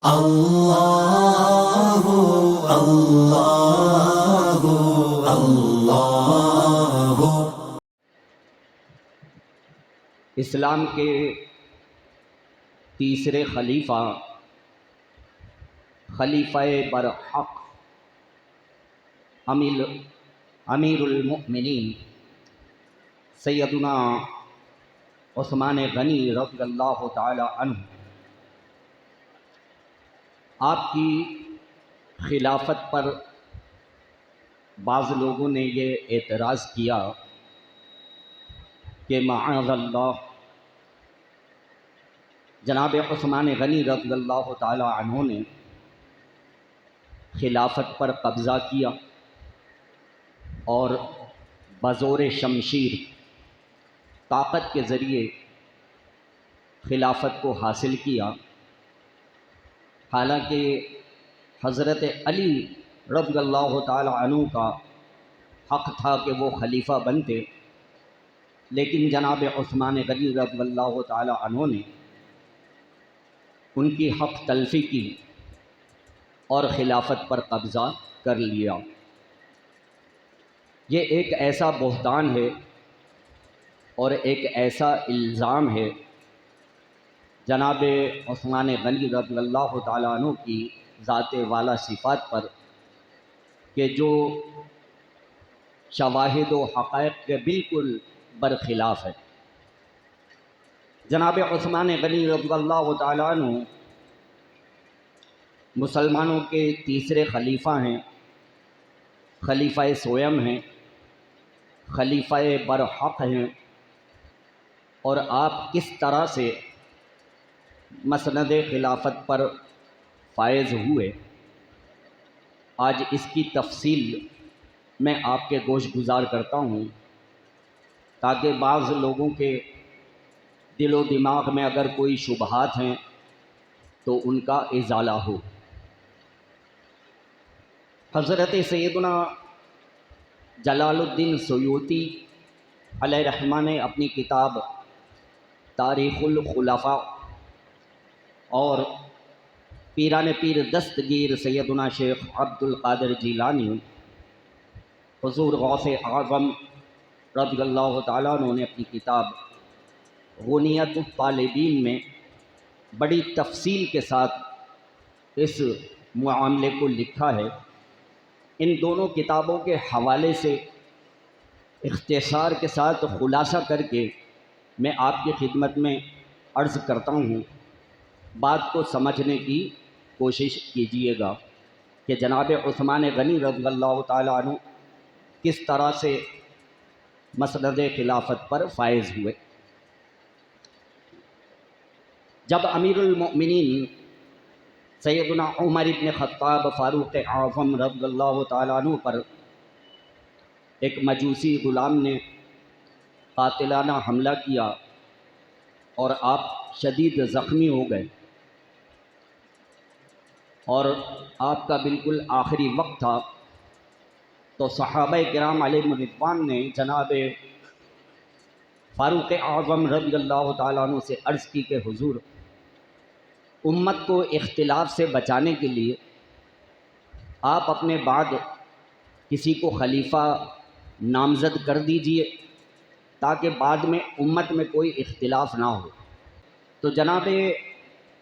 اللہ اللہ اللہ۔ اسلام کے تیسرے خلیفہ، خلیفہ برحق، امیر المؤمنین سیدنا عثمان غنی رضی اللہ تعالی عنہ، آپ کی خلافت پر بعض لوگوں نے یہ اعتراض کیا کہ معاذ اللہ جناب عثمان غنی رضی اللہ تعالی عنہ نے خلافت پر قبضہ کیا اور بزور شمشیر طاقت کے ذریعے خلافت کو حاصل کیا، حالانکہ حضرت علی رضی اللہ تعالی عنہ کا حق تھا کہ وہ خلیفہ بنتے، لیکن جناب عثمان غنی رضی اللہ تعالی عنہ نے ان کی حق تلفی کی اور خلافت پر قبضہ کر لیا۔ یہ ایک ایسا بہتان ہے اور ایک ایسا الزام ہے جناب عثمان غنی رضی اللہ تعالیٰ عنہ کی ذات والا صفات پر کہ جو شواہد و حقائق کے بالکل برخلاف ہے۔ جناب عثمان غنی رضی اللہ تعالیٰ عنہ مسلمانوں کے تیسرے خلیفہ ہیں، خلیفہ سویم ہیں، خلیفہ برحق ہیں، اور آپ کس طرح سے مسند خلافت پر فائز ہوئے، آج اس کی تفصیل میں آپ کے گوش گزار کرتا ہوں، تاکہ بعض لوگوں کے دل و دماغ میں اگر کوئی شبہات ہیں تو ان کا ازالہ ہو۔ حضرت سیدنا جلال الدین سیوطی علیہ رحمہ نے اپنی کتاب تاریخ الخلفاء اور پیران پیر دستگیر سیدنا شیخ عبد القادر جیلانی، حضور غوث اعظم رضی اللہ تعالیٰ عنہ نے اپنی کتاب غنیت الطالبین میں بڑی تفصیل کے ساتھ اس معاملے کو لکھا ہے۔ ان دونوں کتابوں کے حوالے سے اختصار کے ساتھ خلاصہ کر کے میں آپ کی خدمت میں عرض کرتا ہوں، بات کو سمجھنے کی کوشش کیجیے گا کہ جناب عثمان غنی رضی اللہ تعالیٰ عنہ کس طرح سے مسند خلافت پر فائز ہوئے۔ جب امیر المؤمنین سیدنا عمر بن خطاب فاروق اعظم رضی اللہ تعالیٰ عنہ پر ایک مجوسی غلام نے قاتلانہ حملہ کیا اور آپ شدید زخمی ہو گئے، اور آپ کا بالکل آخری وقت تھا، تو صحابہ کرام علیہم رضوان نے جناب فاروق اعظم رضی اللہ تعالیٰ عنہ سے عرض کی کہ حضور، امت کو اختلاف سے بچانے کے لیے آپ اپنے بعد کسی کو خلیفہ نامزد کر دیجئے تاکہ بعد میں امت میں کوئی اختلاف نہ ہو۔ تو جناب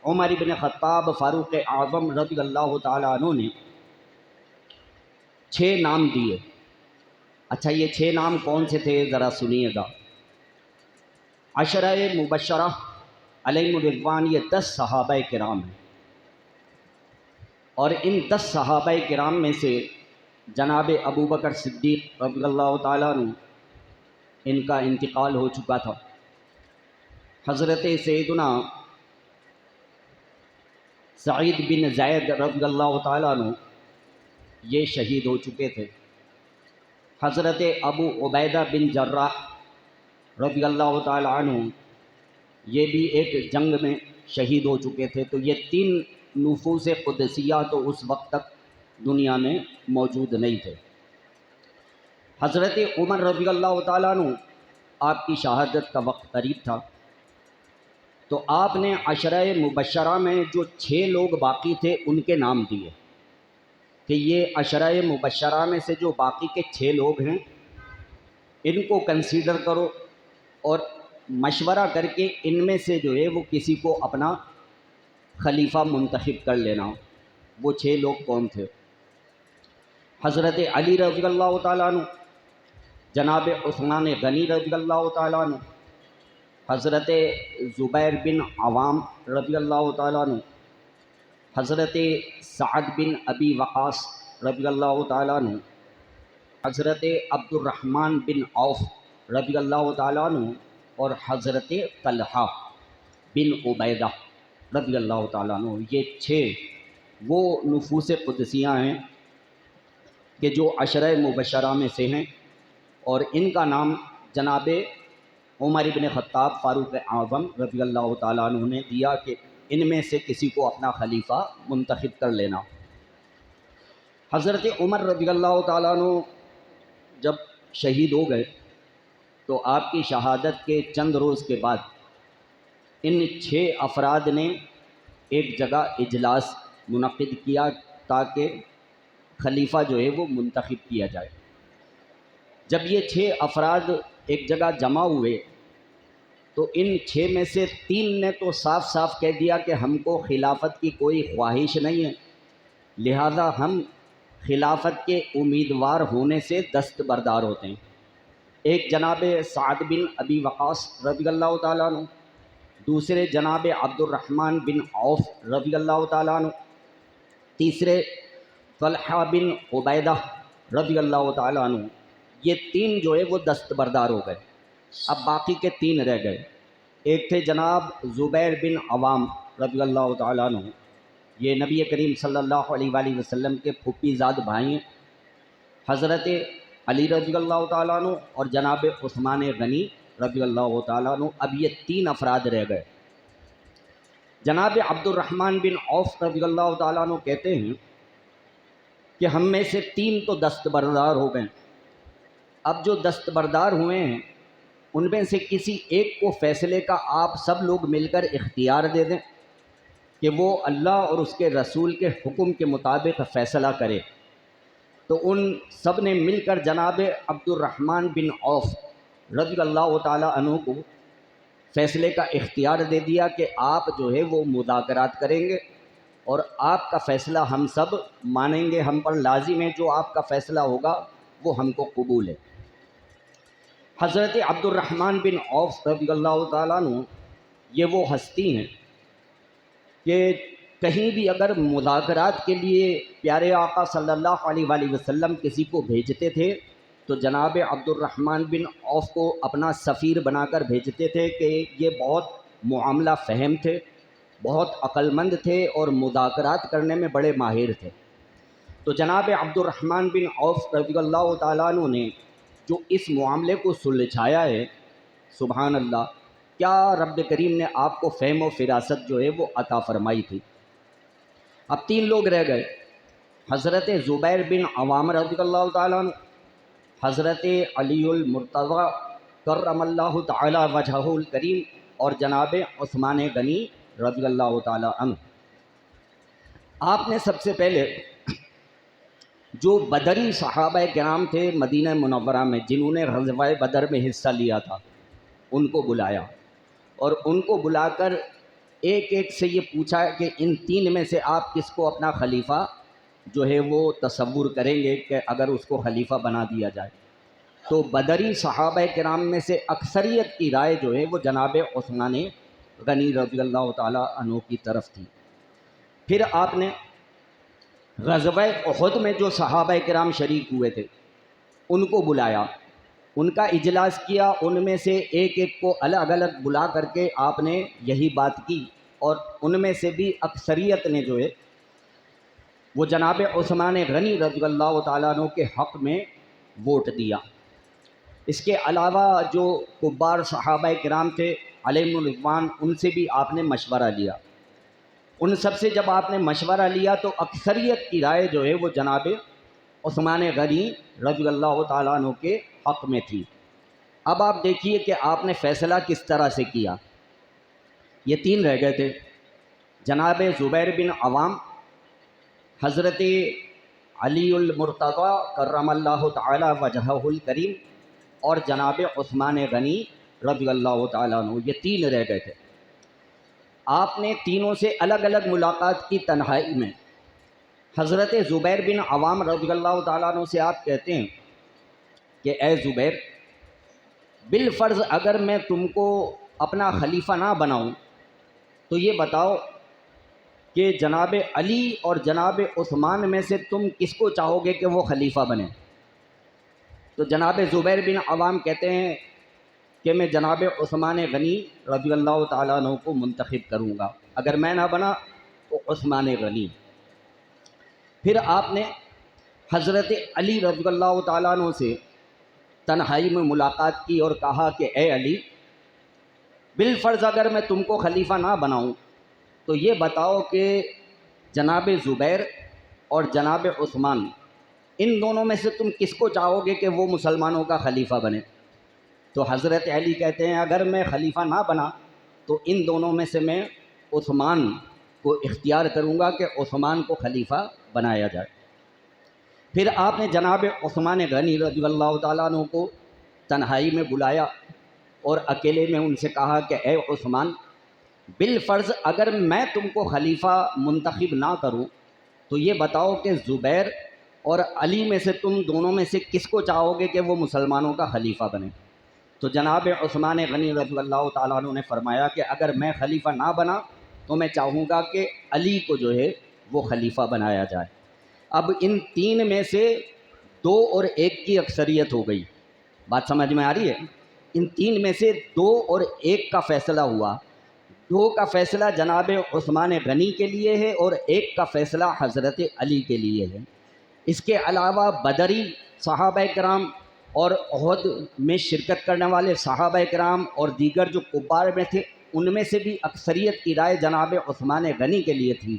عمر بن خطاب فاروق اعظم رضی اللہ تعالیٰ عنہ نے 6 نام دیے۔ اچھا، یہ 6 نام کون سے تھے ذرا سنیے گا۔ عشرہ مبشرہ علیہم رضوان، یہ 10 صحابہ کرام ہیں، اور ان 10 صحابہ کرام میں سے جناب ابو بکر صدیق رضی اللہ تعالیٰ عنہ ان کا انتقال ہو چکا تھا۔ حضرت سیدنا سعید بن زید رضی اللہ تعالیٰ عنہ یہ شہید ہو چکے تھے۔ حضرت ابو عبیدہ بن جراح رضی اللہ تعالیٰ عنہ یہ بھی ایک جنگ میں شہید ہو چکے تھے۔ تو یہ 3 نفوس قدسیہ تو اس وقت تک دنیا میں موجود نہیں تھے۔ حضرت عمر رضی اللہ تعالیٰ عنہ آپ کی شہادت کا وقت قریب تھا، تو آپ نے عشرہ مبشرہ میں جو 6 لوگ باقی تھے ان کے نام دیے کہ یہ عشرہ مبشرہ میں سے جو باقی کے 6 لوگ ہیں ان کو کنسیڈر کرو اور مشورہ کر کے ان میں سے جو ہے وہ کسی کو اپنا خلیفہ منتخب کر لینا. وہ 6 لوگ کون تھے؟ حضرت علی رضی اللہ تعالیٰ عنہ، جناب عثمان غنی رضی اللہ تعالیٰ عنہ، حضرت زبیر بن عوام رضی اللہ تعالیٰ عنہ، حضرت سعد بن ابی وقاص رضی اللہ تعالیٰ عنہ، حضرت عبد الرحمن بن عوف رضی اللہ تعالیٰ عنہ، اور حضرت طلحہ بن عبیدہ رضی اللہ تعالیٰ عنہ. یہ 6 وہ نفوس قدسیاں ہیں کہ جو عشرہ مبشرہ میں سے ہیں، اور ان کا نام جناب عمر بن خطاب فاروق اعظم رضی اللہ تعالیٰ عنہ نے دیا کہ ان میں سے کسی کو اپنا خلیفہ منتخب کر لینا. حضرت عمر رضی اللہ تعالیٰ عنہ جب شہید ہو گئے تو آپ کی شہادت کے چند روز کے بعد ان 6 افراد نے ایک جگہ اجلاس منعقد کیا تاکہ خلیفہ جو ہے وہ منتخب کیا جائے. جب یہ 6 افراد ایک جگہ جمع ہوئے تو ان 6 میں سے 3 نے تو صاف صاف کہہ دیا کہ ہم کو خلافت کی کوئی خواہش نہیں ہے، لہذا ہم خلافت کے امیدوار ہونے سے دستبردار ہوتے ہیں. ایک جناب سعد بن ابی وقاص رضی اللہ تعالیٰ عنہ، دوسرے جناب عبد الرحمن بن عوف رضی اللہ تعالیٰ عنہ، تیسرے طلحہ بن عبیدہ رضی اللہ تعالیٰ عنہ. یہ 3 جو ہے وہ دستبردار ہو گئے. اب باقی کے 3 رہ گئے. ایک تھے جناب زبیر بن عوام رضی اللہ تعالیٰ عنہ، یہ نبی کریم صلی اللہ علیہ وآلہ وسلم کے پھوپھی زاد بھائی ہیں. حضرت علی رضی اللہ تعالیٰ عنہ اور جناب عثمان غنی رضی اللہ تعالیٰ عنہ. اب یہ 3 افراد رہ گئے. جناب عبد الرحمن بن عوف رضی اللہ تعالیٰ عنہ کہتے ہیں کہ ہم میں سے 3 تو دستبردار ہو گئے. اب جو دستبردار ہوئے ہیں ان میں سے کسی ایک کو فیصلے کا آپ سب لوگ مل کر اختیار دے دیں کہ وہ اللہ اور اس کے رسول کے حکم کے مطابق فیصلہ کرے. تو ان سب نے مل کر جناب عبد الرحمن بن عوف رضی اللہ تعالیٰ عنہ کو فیصلے کا اختیار دے دیا کہ آپ جو ہے وہ مذاکرات کریں گے اور آپ کا فیصلہ ہم سب مانیں گے، ہم پر لازم ہے، جو آپ کا فیصلہ ہوگا وہ ہم کو قبول ہے. حضرت عبد الرحمن بن عوف رضی اللہ تعالیٰ عنہ یہ وہ ہستی ہیں کہ کہیں بھی اگر مذاکرات کے لیے پیارے آقا صلی اللہ علیہ وآلہ وسلم کسی کو بھیجتے تھے تو جناب عبد الرحمن بن عوف کو اپنا سفیر بنا کر بھیجتے تھے کہ یہ بہت معاملہ فہم تھے، بہت عقل مند تھے اور مذاکرات کرنے میں بڑے ماہر تھے. تو جناب عبد الرحمن بن عوف رضی اللہ تعالیٰ عنہ نے جو اس معاملے کو سلجھایا ہے، سبحان اللہ، کیا رب کریم نے آپ کو فہم و فراست جو ہے وہ عطا فرمائی تھی. اب 3 لوگ رہ گئے. حضرت زبیر بن عوام رضی اللہ تعالیٰ عنہ، حضرت علی المرتضیٰ کرم اللہ تعالی وجہہ الکریم اور جناب عثمان غنی رضی اللہ تعالیٰ عنہ. آپ نے سب سے پہلے جو بدری صحابہ کرام تھے مدینہ منورہ میں جنہوں نے غزوہ بدر میں حصہ لیا تھا ان کو بلایا اور ان کو بلا کر ایک ایک سے یہ پوچھا کہ ان 3 میں سے آپ کس کو اپنا خلیفہ جو ہے وہ تصور کریں گے کہ اگر اس کو خلیفہ بنا دیا جائے. تو بدری صحابہ کرام میں سے اکثریت کی رائے جو ہے وہ جناب عثمان غنی رضی اللہ تعالیٰ عنہ کی طرف تھی. پھر آپ نے غزوہ احد میں جو صحابہ کرام شریک ہوئے تھے ان کو بلایا، ان کا اجلاس کیا، ان میں سے ایک ایک کو الگ الگ بلا کر کے آپ نے یہی بات کی اور ان میں سے بھی اکثریت نے جو ہے وہ جناب عثمان غنی رضی اللہ تعالیٰ عنہ کے حق میں ووٹ دیا. اس کے علاوہ جو کبار صحابہ کرام تھے علیہم الرضوان ان سے بھی آپ نے مشورہ لیا. ان سب سے جب آپ نے مشورہ لیا تو اکثریت کی رائے جو ہے وہ جناب عثمان غنی رضی اللہ تعالیٰ عنہ کے حق میں تھی. اب آپ دیکھیے کہ آپ نے فیصلہ کس طرح سے کیا. یہ 3 رہ گئے تھے، جناب زبیر بن عوام، حضرت علی المرتضی کرم اللہ تعالی وجہہ الکریم، اور جناب عثمان غنی رضی اللہ تعالیٰ عنہ، یہ 3 رہ گئے تھے۔ آپ نے تینوں سے الگ الگ ملاقات کی تنہائی میں۔ حضرت زبیر بن عوام رضی اللہ تعالیٰ عنہ سے آپ کہتے ہیں کہ اے زبیر، بالفرض اگر میں تم کو اپنا خلیفہ نہ بناؤں تو یہ بتاؤ کہ جناب علی اور جناب عثمان میں سے تم کس کو چاہو گے کہ وہ خلیفہ بنے؟ تو جناب زبیر بن عوام کہتے ہیں کہ میں جناب عثمان غنی رضی اللہ تعالیٰ عنہ کو منتخب کروں گا، اگر میں نہ بنا تو عثمان غنی۔ پھر آپ نے حضرت علی رضی اللہ تعالیٰ عنہ سے تنہائی میں ملاقات کی اور کہا کہ اے علی، بالفرض اگر میں تم کو خلیفہ نہ بناؤں تو یہ بتاؤ کہ جناب زبیر اور جناب عثمان، ان دونوں میں سے تم کس کو چاہو گے کہ وہ مسلمانوں کا خلیفہ بنے؟ تو حضرت علی کہتے ہیں اگر میں خلیفہ نہ بنا تو ان دونوں میں سے میں عثمان کو اختیار کروں گا کہ عثمان کو خلیفہ بنایا جائے۔ پھر آپ نے جناب عثمان غنی رضی اللہ تعالیٰ عنہ کو تنہائی میں بلایا اور اکیلے میں ان سے کہا کہ اے عثمان، بالفرض اگر میں تم کو خلیفہ منتخب نہ کروں تو یہ بتاؤ کہ زبیر اور علی میں سے تم دونوں میں سے کس کو چاہو گے کہ وہ مسلمانوں کا خلیفہ بنے؟ تو جناب عثمان غنی رضی اللہ تعالیٰ عنہ نے فرمایا کہ اگر میں خلیفہ نہ بنا تو میں چاہوں گا کہ علی کو جو ہے وہ خلیفہ بنایا جائے۔ اب ان 3 میں سے 2 اور 1 کی اکثریت ہو گئی، بات سمجھ میں آ رہی ہے؟ ان 3 میں سے 2 اور 1 کا فیصلہ ہوا۔ 2 کا فیصلہ جناب عثمان غنی کے لیے ہے اور 1 کا فیصلہ حضرت علی کے لیے ہے۔ اس کے علاوہ بدری صحابہ کرام اور احد میں شرکت کرنے والے صحابہ کرام اور دیگر جو کفار میں تھے، ان میں سے بھی اکثریت کی رائے جناب عثمان غنی کے لیے تھی۔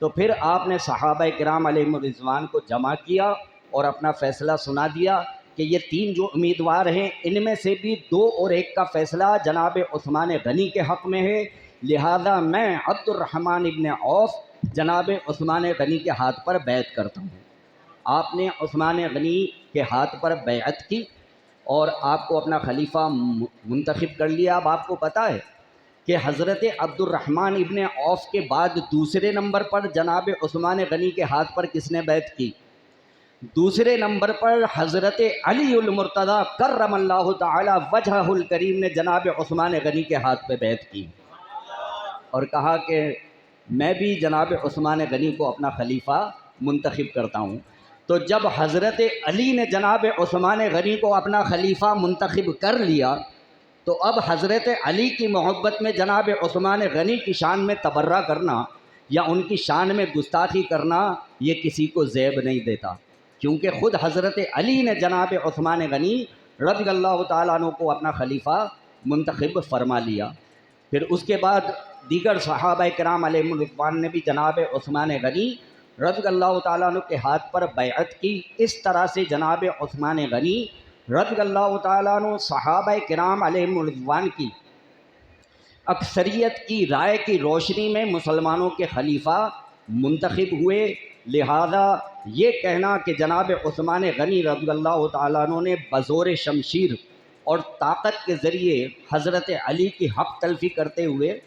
تو پھر آپ نے صحابہ کرام علیہم الرضوان کو جمع کیا اور اپنا فیصلہ سنا دیا کہ یہ 3 جو امیدوار ہیں ان میں سے بھی 2 اور 1 کا فیصلہ جناب عثمان غنی کے حق میں ہے، لہذا میں عبد الرحمن ابن عوف جناب عثمان غنی کے ہاتھ پر بیعت کرتا ہوں۔ آپ نے عثمان غنی کے ہاتھ پر بیعت کی اور آپ کو اپنا خلیفہ منتخب کر لیا۔ اب آپ کو پتہ ہے کہ حضرت عبد الرحمن ابن عوف کے بعد دوسرے نمبر پر جناب عثمان غنی کے ہاتھ پر کس نے بیعت کی؟ دوسرے نمبر پر حضرت علی المرتضی کرم اللہ تعالی وجہہ الکریم نے جناب عثمان غنی کے ہاتھ پہ بیعت کی اور کہا کہ میں بھی جناب عثمان غنی کو اپنا خلیفہ منتخب کرتا ہوں۔ تو جب حضرت علی نے جناب عثمان غنی کو اپنا خلیفہ منتخب کر لیا تو اب حضرت علی کی محبت میں جناب عثمان غنی کی شان میں تبرہ کرنا یا ان کی شان میں گستاخی کرنا یہ کسی کو زیب نہیں دیتا، کیونکہ خود حضرت علی نے جناب عثمان غنی رضی اللہ تعالیٰ عنہ کو اپنا خلیفہ منتخب فرما لیا۔ پھر اس کے بعد دیگر صحابہ کرام علیہم الرضوان نے بھی جناب عثمان غنی رضی اللہ تعالیٰ عنہ کے ہاتھ پر بیعت کی۔ اس طرح سے جناب عثمان غنی رضی اللہ تعالیٰ عنہ صحابہ کرام علیہم الرضوان کی اکثریت کی رائے کی روشنی میں مسلمانوں کے خلیفہ منتخب ہوئے۔ لہذا یہ کہنا کہ جناب عثمان غنی رضی اللہ تعالیٰ عنہ نے بزور شمشیر اور طاقت کے ذریعے حضرت علی کی حق تلفی کرتے ہوئے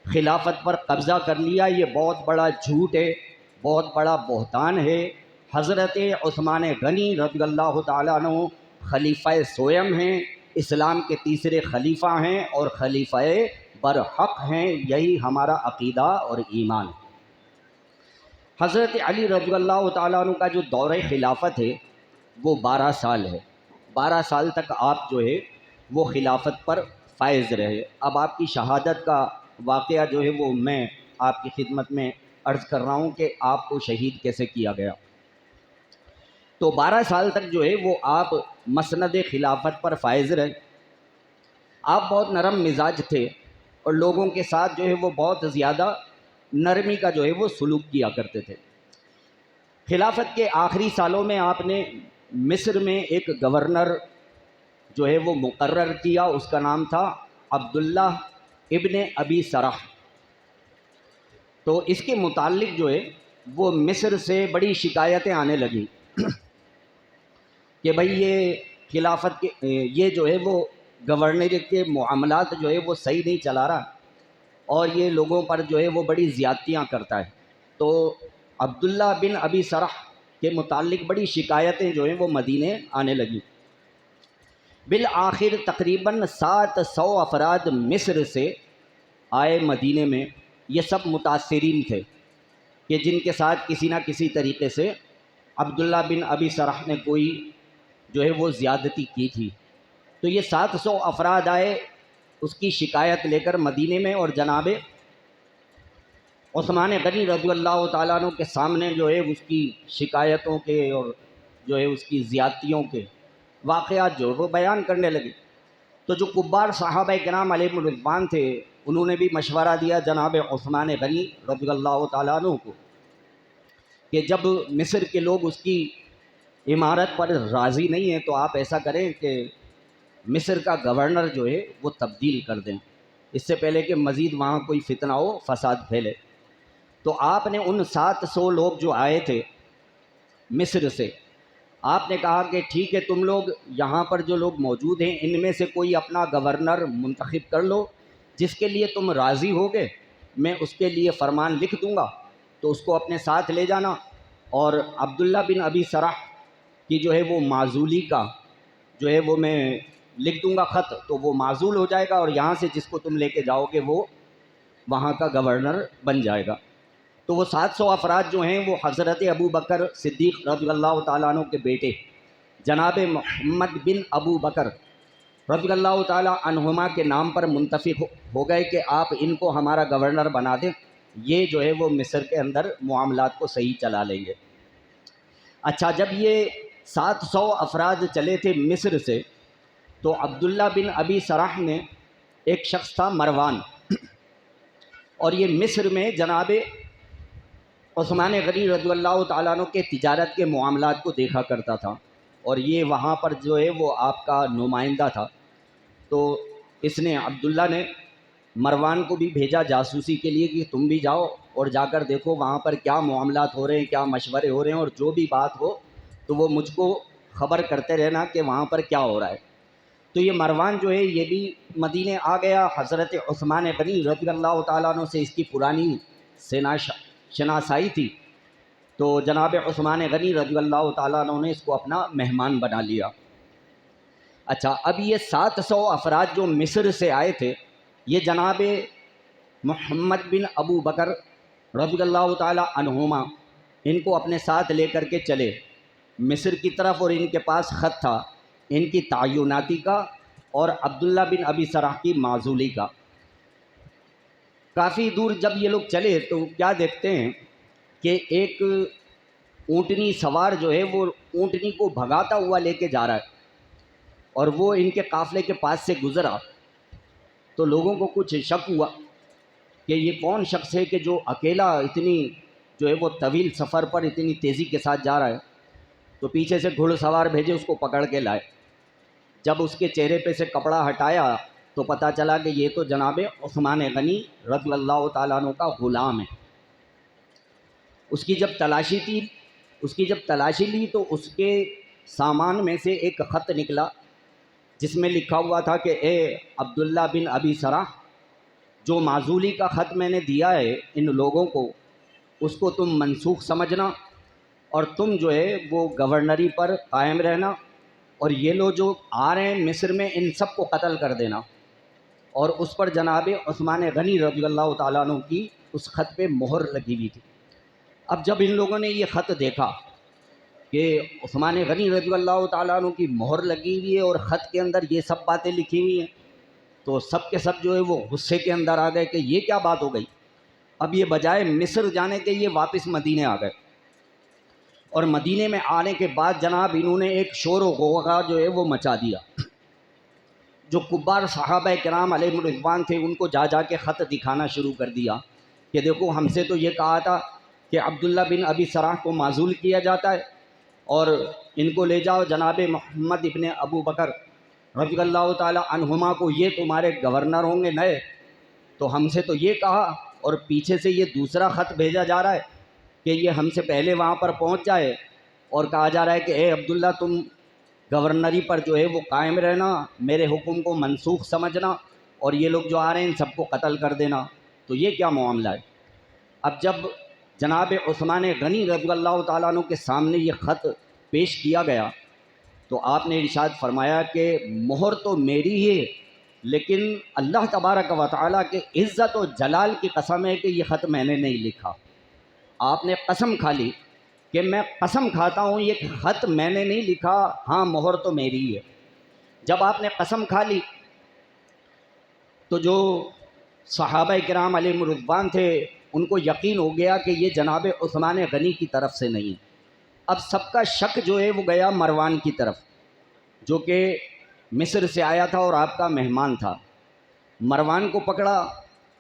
خلافت پر قبضہ کر لیا، یہ بہت بڑا جھوٹ ہے، بہت بڑا بہتان ہے۔ حضرت عثمان غنی رضی اللہ تعالیٰ عنہ خلیفہ سوئم ہیں، اسلام کے تیسرے خلیفہ ہیں اور خلیفہ برحق ہیں، یہی ہمارا عقیدہ اور ایمان ہے۔ حضرت علی رضی اللہ تعالیٰ عنہ کا جو دور خلافت ہے وہ 12 سال ہے۔ 12 سال تک آپ جو ہے وہ خلافت پر فائز رہے۔ اب آپ کی شہادت کا واقعہ جو ہے وہ میں آپ کی خدمت میں عرض کر رہا ہوں کہ آپ کو شہید کیسے کیا گیا۔ تو 12 سال تک جو ہے وہ آپ مسند خلافت پر فائز رہے۔ آپ بہت نرم مزاج تھے اور لوگوں کے ساتھ جو ہے وہ بہت زیادہ نرمی کا جو ہے وہ سلوک کیا کرتے تھے۔ خلافت کے آخری سالوں میں آپ نے مصر میں ایک گورنر جو ہے وہ مقرر کیا، اس کا نام تھا عبداللہ ابن ابی سرح۔ تو اس کے متعلق جو ہے وہ مصر سے بڑی شکایتیں آنے لگیں کہ بھئی یہ خلافت کے یہ جو ہے وہ گورنر کے معاملات جو ہے وہ صحیح نہیں چلا رہا اور یہ لوگوں پر جو ہے وہ بڑی زیادتیاں کرتا ہے۔ تو عبداللہ بن ابی سرح کے متعلق بڑی شکایتیں جو ہیں وہ مدینے آنے لگیں۔ بالآخر تقریباً 700 افراد مصر سے آئے مدینے میں۔ یہ سب متاثرین تھے کہ جن کے ساتھ کسی نہ کسی طریقے سے عبداللہ بن ابی سرح نے کوئی جو ہے وہ زیادتی کی تھی۔ تو یہ 700 افراد آئے اس کی شکایت لے کر مدینے میں، اور جناب عثمان غنی رضی اللہ تعالیٰ عنہ کے سامنے جو ہے اس کی شکایتوں کے اور جو ہے اس کی زیادتیوں کے واقعات جو وہ بیان کرنے لگے۔ تو جو کبار صحابہ کرام علیہم الرضوان تھے انہوں نے بھی مشورہ دیا جناب عثمان غنی رضی اللہ تعالیٰ عنہ کو کہ جب مصر کے لوگ اس کی عمارت پر راضی نہیں ہیں تو آپ ایسا کریں کہ مصر کا گورنر جو ہے وہ تبدیل کر دیں، اس سے پہلے کہ مزید وہاں کوئی فتنہ ہو، فساد پھیلے۔ تو آپ نے ان 700 لوگ جو آئے تھے مصر سے، آپ نے کہا کہ ٹھیک ہے تم لوگ یہاں پر جو لوگ موجود ہیں ان میں سے کوئی اپنا گورنر منتخب کر لو، جس کے لیے تم راضی ہوگے میں اس کے لیے فرمان لکھ دوں گا، تو اس کو اپنے ساتھ لے جانا، اور عبداللہ بن ابی سرح کی جو ہے وہ معزولی کا جو ہے وہ میں لکھ دوں گا خط، تو وہ معزول ہو جائے گا اور یہاں سے جس کو تم لے کے جاؤ گے وہ وہاں کا گورنر بن جائے گا۔ تو وہ 700 افراد جو ہیں وہ حضرت ابو بکر صدیق رضی اللہ تعالیٰ عنہ کے بیٹے جناب محمد بن ابو بکر رضی اللہ تعالیٰ عنہما کے نام پر منتخب ہو گئے کہ آپ ان کو ہمارا گورنر بنا دیں، یہ جو ہے وہ مصر کے اندر معاملات کو صحیح چلا لیں گے۔ اچھا، جب یہ 700 افراد چلے تھے مصر سے تو عبداللہ بن ابی سرح نے ایک شخص تھا مروان، اور یہ مصر میں جناب عثمان غنی رضی اللہ تعالیٰ عنہ کے تجارت کے معاملات کو دیکھا کرتا تھا، اور یہ وہاں پر جو ہے وہ آپ کا نمائندہ تھا۔ تو اس نے عبداللہ نے مروان کو بھی بھیجا جاسوسی کے لیے کہ تم بھی جاؤ اور جا کر دیکھو وہاں پر کیا معاملات ہو رہے ہیں، کیا مشورے ہو رہے ہیں، اور جو بھی بات ہو تو وہ مجھ کو خبر کرتے رہنا کہ وہاں پر کیا ہو رہا ہے۔ تو یہ مروان جو ہے یہ بھی مدینے آ گیا۔ حضرت عثمان غنی رضی اللہ تعالیٰ عنہ سے اس کی پرانی شناسائی تھی، تو جناب عثمان غنی رضی اللہ تعالیٰ عنہ نے اس کو اپنا مہمان بنا لیا۔ اچھا، اب یہ 700 افراد جو مصر سے آئے تھے یہ جناب محمد بن ابو بکر رضی اللہ تعالیٰ عنہما ان کو اپنے ساتھ لے کر کے چلے مصر کی طرف، اور ان کے پاس خط تھا ان کی تعیناتی کا اور عبداللہ بن ابی سرح کی معزولی کا۔ کافی دور جب یہ لوگ چلے تو کیا دیکھتے ہیں کہ ایک اونٹنی سوار جو ہے وہ اونٹنی کو بھگاتا ہوا لے کے جا رہا ہے، اور وہ ان کے قافلے کے پاس سے گزرا تو لوگوں کو کچھ شک ہوا کہ یہ کون شخص ہے کہ جو اکیلا اتنی جو ہے وہ طویل سفر پر اتنی تیزی کے ساتھ جا رہا ہے۔ تو پیچھے سے گھڑ سوار بھیجے اس کو پکڑ کے لائے۔ جب اس کے چہرے پہ سے کپڑا ہٹایا تو پتہ چلا کہ یہ تو جناب عثمان غنی رضی اللہ تعالیٰ عنہ کا غلام ہے۔ اس کی جب تلاشی لی تو اس کے سامان میں سے ایک خط نکلا جس میں لکھا ہوا تھا کہ اے عبداللہ بن ابی سرح، جو معزولی کا خط میں نے دیا ہے ان لوگوں کو اس کو تم منسوخ سمجھنا، اور تم جو ہے وہ گورنری پر قائم رہنا، اور یہ لوگ جو آ رہے ہیں مصر میں ان سب کو قتل کر دینا۔ اور اس پر جناب عثمان غنی رضی اللہ تعالیٰ عنہ کی اس خط پہ مہر لگی ہوئی تھی۔ اب جب ان لوگوں نے یہ خط دیکھا کہ عثمان غنی رضی اللہ تعالیٰ عنہ کی مہر لگی ہوئی ہے اور خط کے اندر یہ سب باتیں لکھی ہوئی ہیں، تو سب کے سب جو ہے وہ غصے کے اندر آ گئے کہ یہ کیا بات ہو گئی۔ اب یہ بجائے مصر جانے کے یہ واپس مدینے آ گئے، اور مدینے میں آنے کے بعد جناب انہوں نے ایک شور و غوغا جو ہے وہ مچا دیا۔ جو کبار صحابہ کرام علیہم الرضوان تھے ان کو جا جا کے خط دکھانا شروع کر دیا کہ دیکھو ہم سے تو یہ کہا تھا کہ عبداللہ بن ابی سرح کو معزول کیا جاتا ہے، اور ان کو لے جاؤ جناب محمد ابن ابو بکر رضی اللہ تعالی عنہما کو، یہ تمہارے گورنر ہوں گے نئے، تو ہم سے تو یہ کہا اور پیچھے سے یہ دوسرا خط بھیجا جا رہا ہے کہ یہ ہم سے پہلے وہاں پر پہنچ جائے، اور کہا جا رہا ہے کہ اے عبداللہ تم گورنری پر جو ہے وہ قائم رہنا، میرے حکم کو منسوخ سمجھنا، اور یہ لوگ جو آ رہے ہیں ان سب کو قتل کر دینا۔ تو یہ کیا معاملہ ہے؟ اب جب جناب عثمان غنی رضی اللہ تعالیٰ عنہ کے سامنے یہ خط پیش کیا گیا تو آپ نے ارشاد فرمایا کہ مہر تو میری ہے، لیکن اللہ تبارک و تعالیٰ کے عزت و جلال کی قسم ہے کہ یہ خط میں نے نہیں لکھا۔ آپ نے قسم کھا لی کہ میں قسم کھاتا ہوں یہ خط میں نے نہیں لکھا، ہاں مہر تو میری ہے۔ جب آپ نے قسم کھا لی تو جو صحابہ کرام علیہم رضوان تھے ان کو یقین ہو گیا کہ یہ جناب عثمان غنی کی طرف سے نہیں۔ اب سب کا شک جو ہے وہ گیا مروان کی طرف، جو کہ مصر سے آیا تھا اور آپ کا مہمان تھا۔ مروان کو پکڑا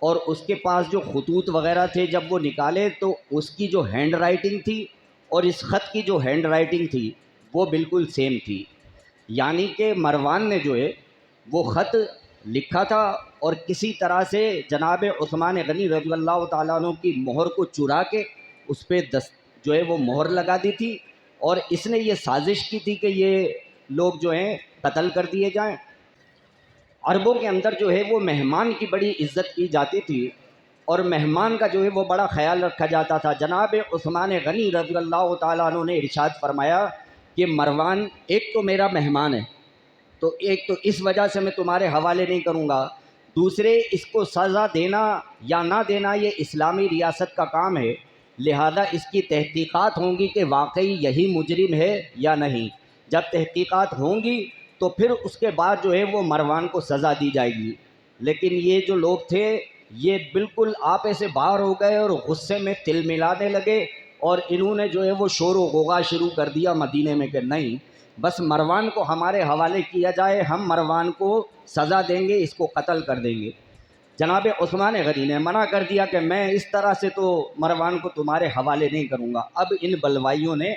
اور اس کے پاس جو خطوط وغیرہ تھے جب وہ نکالے تو اس کی جو ہینڈ رائٹنگ تھی اور اس خط کی جو ہینڈ رائٹنگ تھی وہ بالکل سیم تھی، یعنی کہ مروان نے جو ہے وہ خط لکھا تھا اور کسی طرح سے جناب عثمان غنی رضی اللہ تعالیٰ عنہ کی مہر کو چرا کے اس پہ جو ہے وہ مہر لگا دی تھی، اور اس نے یہ سازش کی تھی کہ یہ لوگ جو ہیں قتل کر دیے جائیں۔ عربوں کے اندر جو ہے وہ مہمان کی بڑی عزت کی جاتی تھی اور مہمان کا جو ہے وہ بڑا خیال رکھا جاتا تھا۔ جناب عثمان غنی رضی اللہ تعالیٰ عنہ نے ارشاد فرمایا کہ مروان ایک تو میرا مہمان ہے، تو ایک تو اس وجہ سے میں تمہارے حوالے نہیں کروں گا، دوسرے اس کو سزا دینا یا نہ دینا یہ اسلامی ریاست کا کام ہے، لہذا اس کی تحقیقات ہوں گی کہ واقعی یہی مجرم ہے یا نہیں۔ جب تحقیقات ہوں گی تو پھر اس کے بعد جو ہے وہ مروان کو سزا دی جائے گی۔ لیکن یہ جو لوگ تھے یہ بالکل آپے سے باہر ہو گئے اور غصے میں تل ملانے لگے، اور انہوں نے جو ہے وہ شور و غوغا شروع کر دیا مدینے میں کہ نہیں، بس مروان کو ہمارے حوالے کیا جائے، ہم مروان کو سزا دیں گے، اس کو قتل کر دیں گے۔ جناب عثمان غنی نے منع کر دیا کہ میں اس طرح سے تو مروان کو تمہارے حوالے نہیں کروں گا۔ اب ان بلوائیوں نے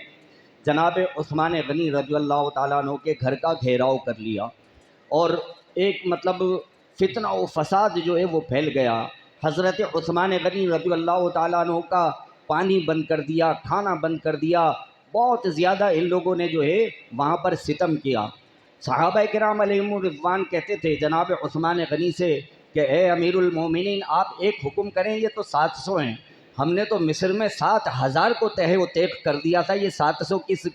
جناب عثمان غنی رضی اللہ تعالیٰ عنہ کے گھر کا گھیراؤ کر لیا، اور ایک فتنہ و فساد جو ہے وہ پھیل گیا۔ حضرت عثمان غنی رضی اللہ تعالیٰ عنہ کا پانی بند کر دیا، کھانا بند کر دیا، بہت زیادہ ان لوگوں نے جو ہے وہاں پر ستم کیا۔ صحابہ کرام علیہم رضوان کہتے تھے جناب عثمان غنی سے کہ اے امیر المومنین آپ ایک حکم کریں، یہ تو 700 ہیں، ہم نے تو مصر میں 7,000 کو تہہ و تیغ کر دیا تھا، یہ 700 کس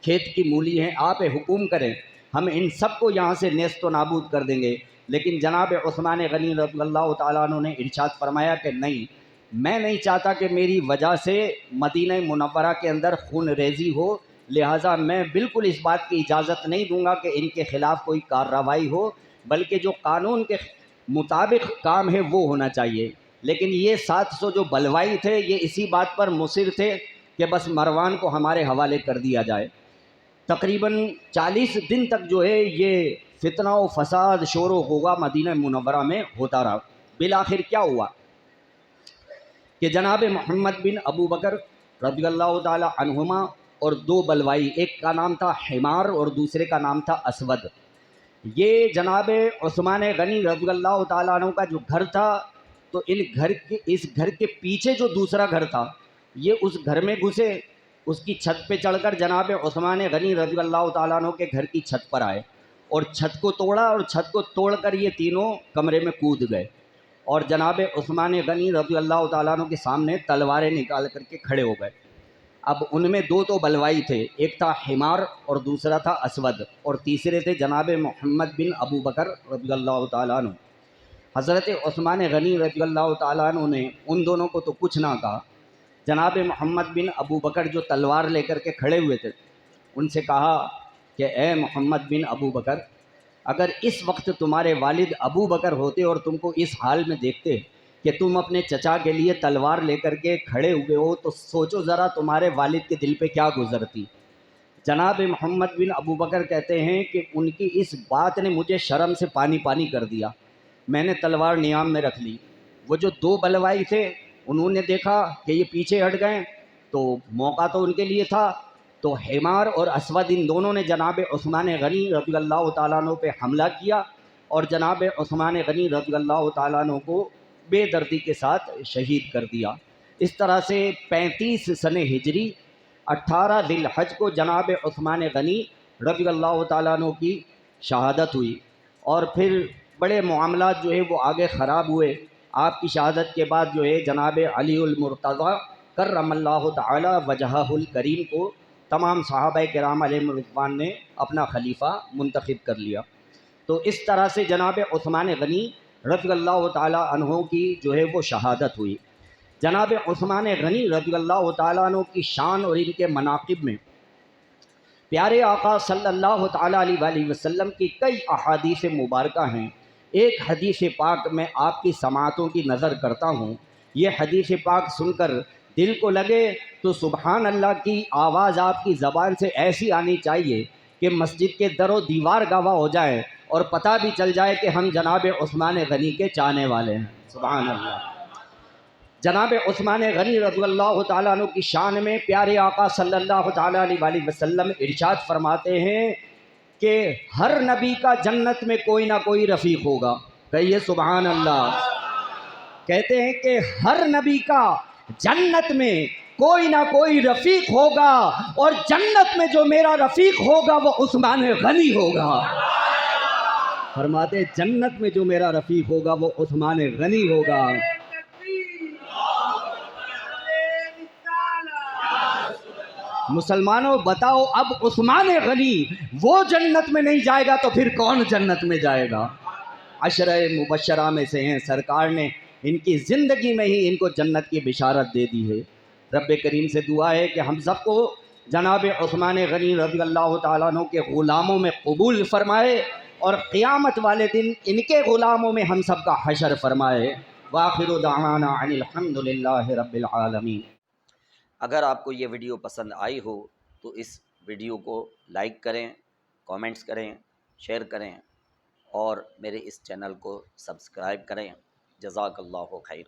کھیت کی مولی ہیں، آپ حکم کریں، ہم ان سب کو یہاں سے نیست و نابود کر دیں گے۔ لیکن جناب عثمان غنی رضی اللہ تعالیٰ عنہ نے ارشاد فرمایا کہ نہیں، میں نہیں چاہتا کہ میری وجہ سے مدینہ منورہ کے اندر خون ریزی ہو، لہٰذا میں بالکل اس بات کی اجازت نہیں دوں گا کہ ان کے خلاف کوئی کارروائی ہو، بلکہ جو قانون کے مطابق کام ہے وہ ہونا چاہیے۔ لیکن یہ 700 جو بلوائی تھے یہ اسی بات پر مصر تھے کہ بس مروان کو ہمارے حوالے کر دیا جائے۔ تقریباً 40 دن تک جو ہے یہ فتنہ و فساد شور و غوغا مدینہ منورہ میں ہوتا رہا۔ بالآخر کیا ہوا کہ جناب محمد بن ابو بکر رضی اللہ تعالی عنہما اور 2 بلوائی، ایک کا نام تھا حمار اور دوسرے کا نام تھا اسود، یہ جناب عثمان غنی رضی اللہ تعالیٰ عنہ کا جو گھر تھا تو اس گھر کے پیچھے جو دوسرا گھر تھا یہ اس گھر میں گھسے، اس کی چھت پہ چڑھ کر جناب عثمان غنی رضی اللہ تعالیٰ عنہ کے گھر کی چھت پر آئے اور چھت کو توڑا، اور چھت کو توڑ کر یہ تینوں کمرے میں کود گئے اور جناب عثمان غنی رضی اللہ تعالیٰ عنہ کے سامنے تلواریں نکال کر کے کھڑے ہو گئے۔ اب ان میں 2 تو بلوائی تھے، ایک تھا حمار اور دوسرا تھا اسود، اور تیسرے تھے جناب محمد بن ابو بکر رضی اللہ تعالیٰ عنہ۔ حضرت عثمان غنی رضی اللہ تعالیٰ عنہ نے ان دونوں کو تو کچھ نہ کہا، جناب محمد بن ابو بکر جو تلوار لے کر کے کھڑے ہوئے تھے ان سے کہا کہ اے محمد بن ابو بکر، اگر اس وقت تمہارے والد ابو بکر ہوتے اور تم کو اس حال میں دیکھتے کہ تم اپنے چچا کے لیے تلوار لے کر کے کھڑے ہوئے ہو تو سوچو ذرا تمہارے والد کے دل پہ کیا گزرتی۔ جناب محمد بن ابو بکر کہتے ہیں کہ ان کی اس بات نے مجھے شرم سے پانی پانی کر دیا، میں نے تلوار نیام میں رکھ لی۔ وہ جو 2 بلوائی تھے انہوں نے دیکھا کہ یہ پیچھے ہٹ گئے تو موقع تو ان کے لیے تھا، تو حمار اور اسود ان دونوں نے جناب عثمان غنی رضی اللہ تعالیٰ عنہ پہ حملہ کیا اور جناب عثمان غنی رضی اللہ تعالیٰ عنہ کو بے دردی کے ساتھ شہید کر دیا۔ اس طرح سے 35 سن ہجری 18 ذی الحج کو جناب عثمان غنی رضی اللہ تعالیٰ عنہ کی شہادت ہوئی، اور پھر بڑے معاملات جو ہے وہ آگے خراب ہوئے۔ آپ کی شہادت کے بعد جو ہے جناب علی المرتضیٰ کرم اللہ تعالی وجہہ الکریم کو تمام صحابہ کرام علیہم الرضوان نے اپنا خلیفہ منتخب کر لیا۔ تو اس طرح سے جناب عثمان غنی رضی اللہ تعالیٰ عنہ کی جو ہے وہ شہادت ہوئی۔ جناب عثمان غنی رضی اللہ تعالیٰ عنہ کی شان اور ان کے مناقب میں پیارے آقا صلی اللہ تعالیٰ علیہ وآلہ وسلم کی کئی احادیث مبارکہ ہیں۔ ایک حدیث پاک میں آپ کی سماعتوں کی نظر کرتا ہوں، یہ حدیث پاک سن کر دل کو لگے تو سبحان اللہ کی آواز آپ کی زبان سے ایسی آنی چاہیے کہ مسجد کے در و دیوار گواہ ہو جائے اور پتہ بھی چل جائے کہ ہم جناب عثمان غنی کے چاہنے والے ہیں۔ سبحان اللہ۔ جناب عثمان غنی رضی اللہ تعالیٰ عنہ کی شان میں پیارے آقا صلی اللہ تعالیٰ علیہ وآلہ وسلم ارشاد فرماتے ہیں کہ ہر نبی کا جنت میں کوئی نہ کوئی رفیق ہوگا۔ کہیے سبحان اللہ۔ کہتے ہیں کہ ہر نبی کا جنت میں کوئی نہ کوئی رفیق ہوگا، اور جنت میں جو میرا رفیق ہوگا وہ عثمان غنی ہوگا۔ فرماتے جنت میں جو میرا رفیق ہوگا وہ عثمان غنی ہوگا۔ مسلمانوں بتاؤ، اب عثمان غنی وہ جنت میں نہیں جائے گا تو پھر کون جنت میں جائے گا؟ عشرہ مبشرہ میں سے ہیں، سرکار نے ان کی زندگی میں ہی ان کو جنت کی بشارت دے دی ہے۔ رب کریم سے دعا ہے کہ ہم سب کو جناب عثمان غنی رضی اللہ تعالیٰ عنہ کے غلاموں میں قبول فرمائے، اور قیامت والے دن ان کے غلاموں میں ہم سب کا حشر فرمائے۔ وآخر دعوانا ان الحمد للہ رب العالمین۔ اگر آپ کو یہ ویڈیو پسند آئی ہو تو اس ویڈیو کو لائک کریں، کامنٹس کریں، شیئر کریں، اور میرے اس چینل کو سبسکرائب کریں۔ جزاک اللہ خیر۔